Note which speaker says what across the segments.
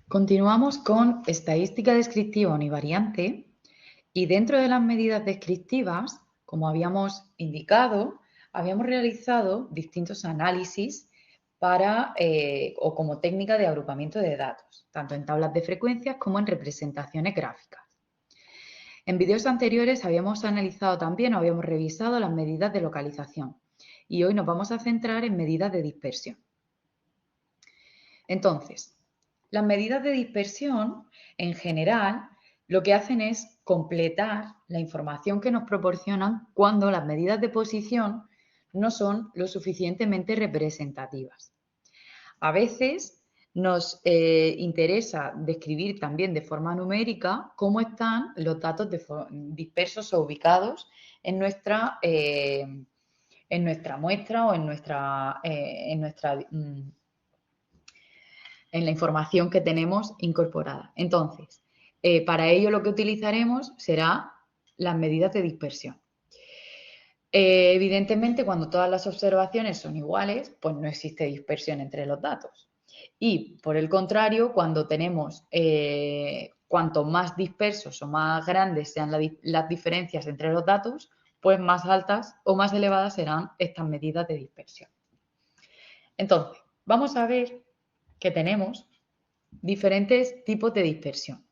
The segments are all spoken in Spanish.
Speaker 1: Continuamos con estadística descriptiva univariante y dentro de las medidas descriptivas, como habíamos indicado, habíamos realizado distintos análisis para o como técnica de agrupamiento de datos, tanto en tablas de frecuencias como en representaciones gráficas. En vídeos anteriores habíamos analizado también o habíamos revisado las medidas de localización y hoy nos vamos a centrar en medidas de dispersión. Entonces, las medidas de dispersión, en general, lo que hacen es completar la información que nos proporcionan cuando las medidas de posición no son lo suficientemente representativas. A veces nos interesa describir también de forma numérica cómo están los datos dispersos o ubicados en nuestra muestra o en la información que tenemos incorporada. Entonces, para ello lo que utilizaremos será las medidas de dispersión. Evidentemente, cuando todas las observaciones son iguales, pues no existe dispersión entre los datos. Y por el contrario, cuando tenemos, cuanto más dispersos o más grandes sean las diferencias entre los datos, pues más altas o más elevadas serán estas medidas de dispersión. Entonces, vamos a ver que tenemos diferentes tipos de dispersión.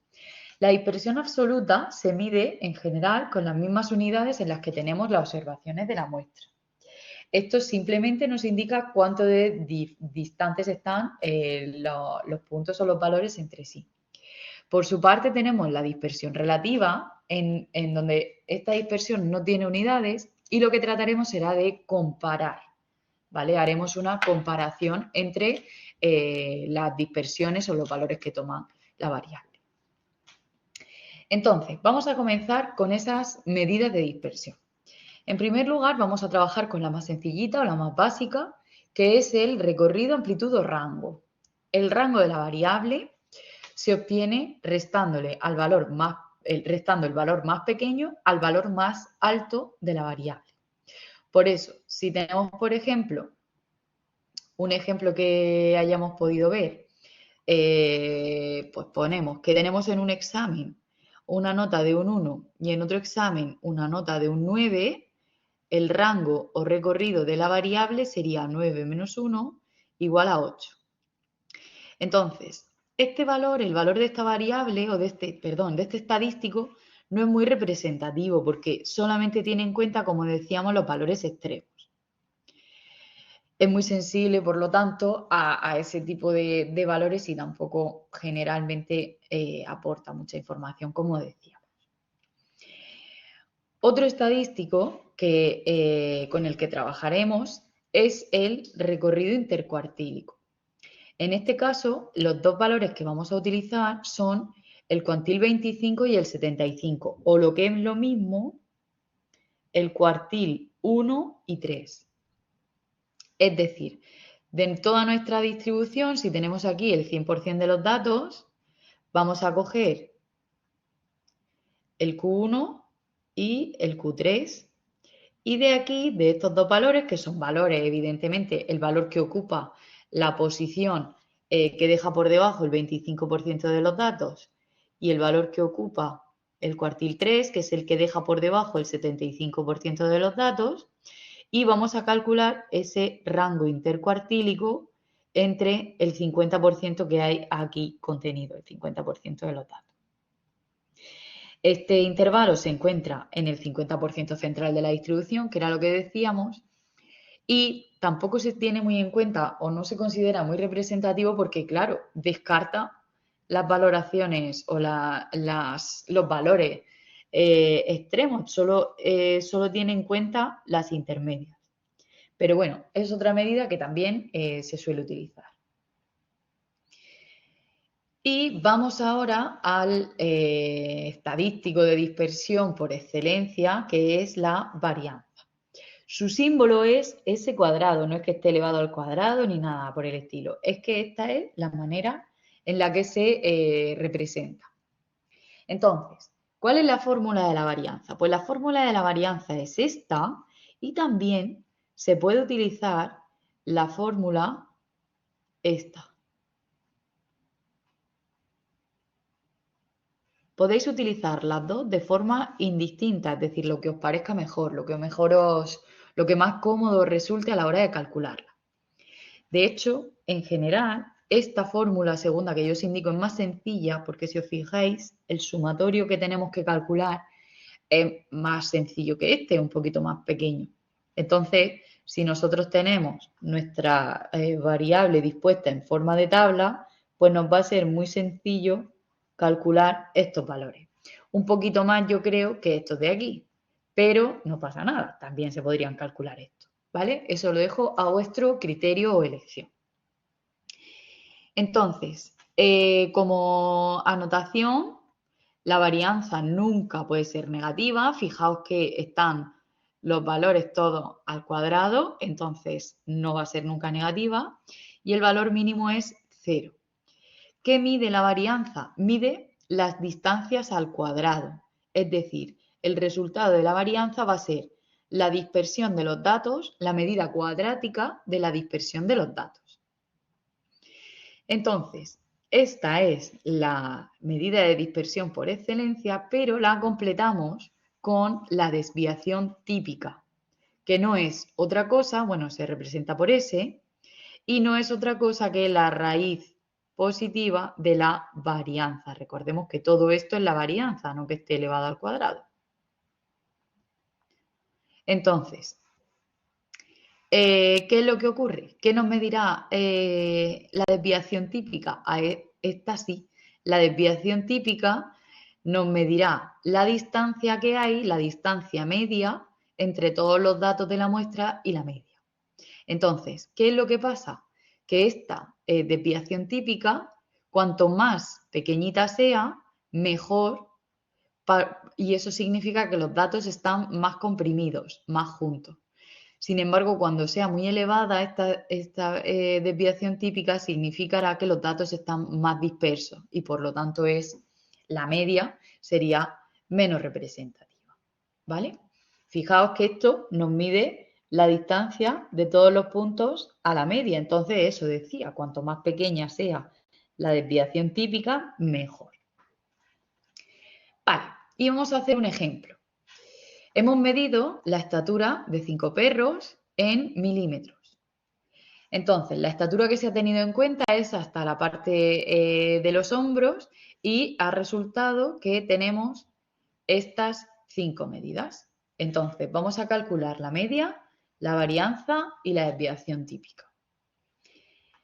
Speaker 1: La dispersión absoluta se mide en general con las mismas unidades en las que tenemos las observaciones de la muestra. Esto simplemente nos indica cuánto de distantes están los puntos o los valores entre sí. Por su parte tenemos la dispersión relativa, en donde esta dispersión no tiene unidades y lo que trataremos será de comparar, ¿vale? Haremos una comparación entre las dispersiones o los valores que toman la variable. Entonces, vamos a comenzar con esas medidas de dispersión. En primer lugar, vamos a trabajar con la más sencillita o la más básica, que es el recorrido, amplitud o rango. El rango de la variable se obtiene restando el valor más pequeño al valor más alto de la variable. Por eso, si tenemos, por ejemplo, un ejemplo que hayamos podido ver, pues ponemos que tenemos en un examen una nota de un 1 y en otro examen una nota de un 9, el rango o recorrido de la variable sería 9 menos 1 igual a 8. Entonces, este valor, el valor de esta variable o de este estadístico, no es muy representativo porque solamente tiene en cuenta, como decíamos, los valores extremos. Es muy sensible, por lo tanto, a ese tipo de valores y tampoco generalmente aporta mucha información, como decíamos. Otro estadístico con el que trabajaremos es el recorrido intercuartílico. En este caso, los dos valores que vamos a utilizar son el cuantil 25 y el 75, o lo que es lo mismo, el cuartil 1 y 3. Es decir, de toda nuestra distribución, si tenemos aquí el 100% de los datos, vamos a coger el Q1 y el Q3. Y de aquí, de estos dos valores, que son valores, evidentemente, el valor que ocupa la posición que deja por debajo el 25% de los datos y el valor que ocupa el cuartil 3, que es el que deja por debajo el 75% de los datos, y vamos a calcular ese rango intercuartílico entre el 50% que hay aquí contenido, el 50% de los datos. Este intervalo se encuentra en el 50% central de la distribución, que era lo que decíamos, y tampoco se tiene muy en cuenta o no se considera muy representativo porque, claro, descarta las valoraciones o los valores extremos, solo tiene en cuenta las intermedias. Pero bueno, es otra medida que también se suele utilizar. Y vamos ahora al estadístico de dispersión por excelencia, que es la varianza. Su símbolo es S cuadrado, no es que esté elevado al cuadrado ni nada por el estilo. Es que esta es la manera en la que se representa. Entonces, ¿cuál es la fórmula de la varianza? Pues la fórmula de la varianza es esta y también se puede utilizar la fórmula esta. podéis utilizar las dos de forma indistinta, es decir, lo que os parezca mejor, lo que lo que más cómodo os resulte a la hora de calcularla. De hecho, en general, esta fórmula segunda que yo os indico es más sencilla porque si os fijáis, el sumatorio que tenemos que calcular es más sencillo que este, un poquito más pequeño. Entonces, si nosotros tenemos nuestra variable dispuesta en forma de tabla, pues nos va a ser muy sencillo calcular estos valores. Un poquito más yo creo que estos de aquí, pero no pasa nada, también se podrían calcular estos, ¿vale? Eso lo dejo a vuestro criterio o elección. Entonces, como anotación, la varianza nunca puede ser negativa. Fijaos que están los valores todos al cuadrado, entonces no va a ser nunca negativa. Y el valor mínimo es 0. ¿Qué mide la varianza? Mide las distancias al cuadrado. Es decir, el resultado de la varianza va a ser la dispersión de los datos, la medida cuadrática de la dispersión de los datos. Entonces, esta es la medida de dispersión por excelencia, pero la completamos con la desviación típica, que no es otra cosa, bueno, se representa por S, y no es otra cosa que la raíz positiva de la varianza. Recordemos que todo esto es la varianza, no que esté elevado al cuadrado. Entonces, ¿qué es lo que ocurre? ¿Qué nos medirá la desviación típica? Esta sí, la desviación típica nos medirá la distancia que hay, la distancia media entre todos los datos de la muestra y la media. Entonces, ¿qué es lo que pasa? Que esta desviación típica, cuanto más pequeñita sea, mejor, y eso significa que los datos están más comprimidos, más juntos. Sin embargo, cuando sea muy elevada esta desviación típica, significará que los datos están más dispersos y por lo tanto la media sería menos representativa. ¿Vale? Fijaos que esto nos mide la distancia de todos los puntos a la media. Entonces, eso decía, cuanto más pequeña sea la desviación típica, mejor. Vale, y vamos a hacer un ejemplo. Hemos medido la estatura de 5 perros en milímetros. Entonces, la estatura que se ha tenido en cuenta es hasta la parte de los hombros y ha resultado que tenemos estas 5 medidas. Entonces, vamos a calcular la media, la varianza y la desviación típica.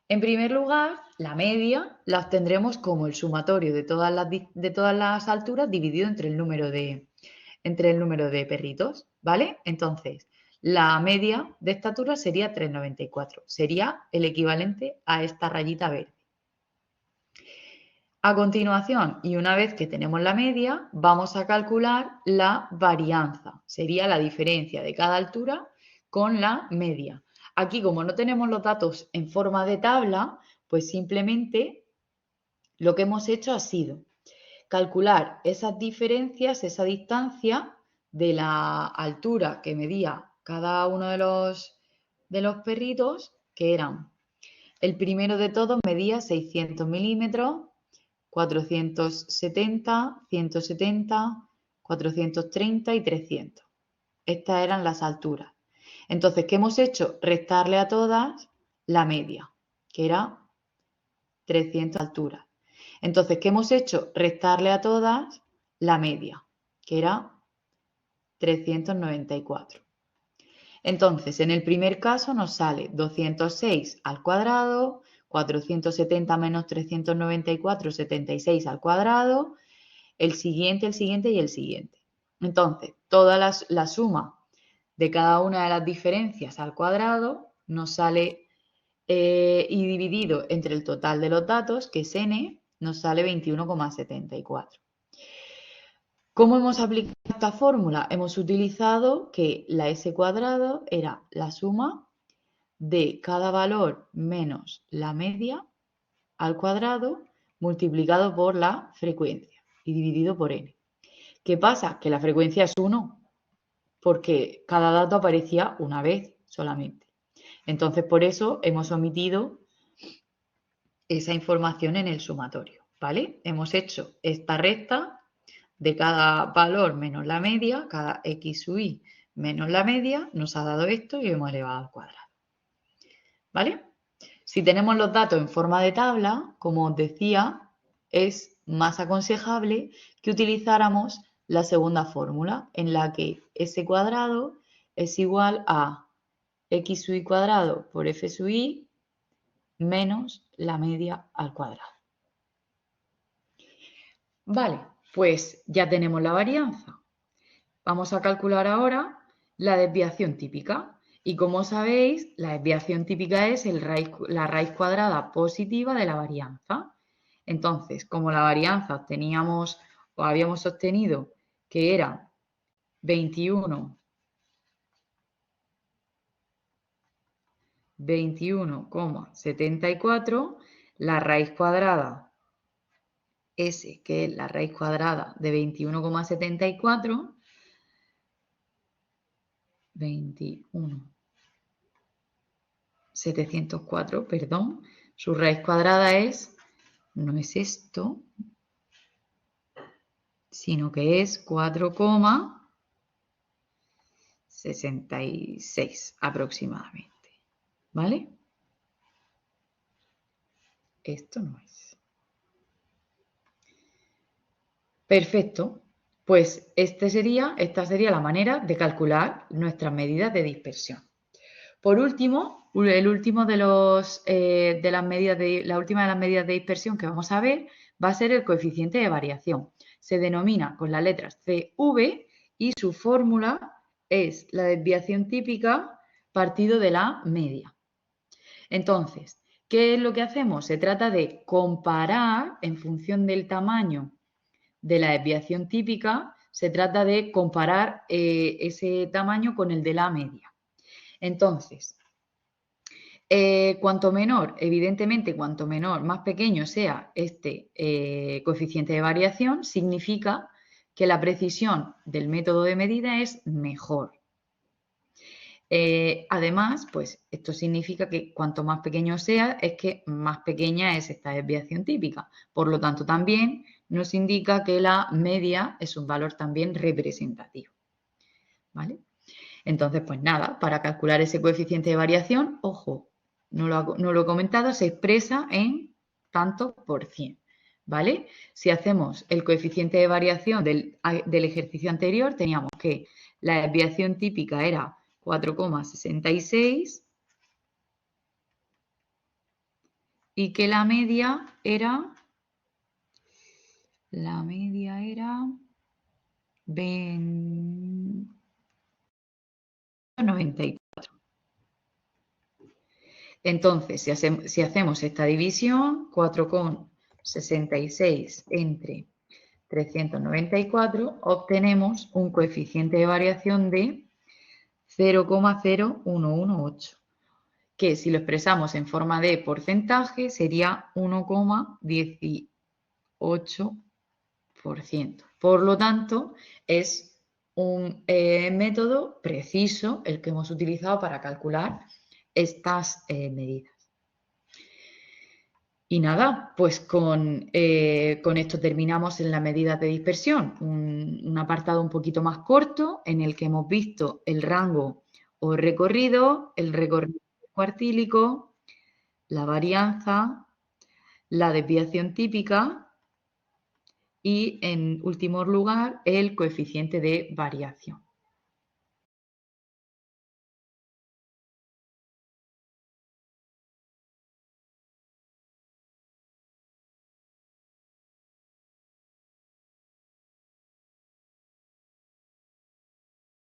Speaker 1: En primer lugar, la media la obtendremos como el sumatorio de todas las alturas dividido entre el número de perritos, ¿vale? Entonces, la media de estatura sería 3,94. Sería el equivalente a esta rayita verde. A continuación, y una vez que tenemos la media, vamos a calcular la varianza. Sería la diferencia de cada altura con la media. Aquí, como no tenemos los datos en forma de tabla, pues simplemente lo que hemos hecho ha sido calcular esas diferencias, esa distancia de la altura que medía cada uno de los perritos, que eran, el primero de todos medía 600 milímetros, 470, 170, 430 y 300. Estas eran las alturas. Entonces, ¿qué hemos hecho? Restarle a todas la media, que era 300 alturas. Entonces, ¿qué hemos hecho? Restarle a todas la media, que era 394. Entonces, en el primer caso nos sale 206 al cuadrado, 470 menos 394, 76 al cuadrado, el siguiente y el siguiente. Entonces, toda la suma de cada una de las diferencias al cuadrado nos sale y dividido entre el total de los datos, que es n, nos sale 21,74. ¿Cómo hemos aplicado esta fórmula? Hemos utilizado que la s cuadrado era la suma de cada valor menos la media al cuadrado multiplicado por la frecuencia y dividido por n. ¿Qué pasa? Que la frecuencia es 1, porque cada dato aparecía una vez solamente. Entonces, por eso hemos omitido esa información en el sumatorio, ¿vale? Hemos hecho esta recta de cada valor menos la media, cada x sub y menos la media, nos ha dado esto y lo hemos elevado al cuadrado. ¿Vale? Si tenemos los datos en forma de tabla, como os decía, es más aconsejable que utilizáramos la segunda fórmula, en la que s cuadrado es igual a x sub y cuadrado por f sub y menos la media al cuadrado. Vale, pues ya tenemos la varianza. Vamos a calcular ahora la desviación típica. Y como sabéis, la desviación típica es la raíz cuadrada positiva de la varianza. Entonces, como la varianza habíamos obtenido que era 21,74, la raíz cuadrada S, que es la raíz cuadrada de 21,74, 704, perdón, su raíz cuadrada no es esto, sino que es 4,66 aproximadamente. ¿Vale? Esto no es. Perfecto. Pues esta sería la manera de calcular nuestras medidas de dispersión. Por último, la última de las medidas de dispersión que vamos a ver va a ser el coeficiente de variación. Se denomina con las letras CV y su fórmula es la desviación típica partido de la media. Entonces, ¿qué es lo que hacemos? Se trata de comparar en función del tamaño de la desviación típica, se trata de comparar ese tamaño con el de la media. Entonces, evidentemente, cuanto menor, más pequeño sea este coeficiente de variación, significa que la precisión del método de medida es mejor. Además, pues esto significa que cuanto más pequeño sea, es que más pequeña es esta desviación típica. Por lo tanto, también nos indica que la media es un valor también representativo. ¿Vale? Entonces, pues nada, para calcular ese coeficiente de variación, ojo, no lo he comentado, se expresa en tantos por cien. ¿Vale? Si hacemos el coeficiente de variación del ejercicio anterior, teníamos que la desviación típica era 4,66 y que la media era 94. Entonces, si hacemos esta división, 4,66 entre 394, obtenemos un coeficiente de variación de 0,0118, que si lo expresamos en forma de porcentaje sería 1,18%. Por lo tanto, es un método preciso el que hemos utilizado para calcular estas medidas. Y nada, pues con esto terminamos en la medida de dispersión, un apartado un poquito más corto en el que hemos visto el rango o recorrido, el recorrido cuartílico, la varianza, la desviación típica y, en último lugar, el coeficiente de variación.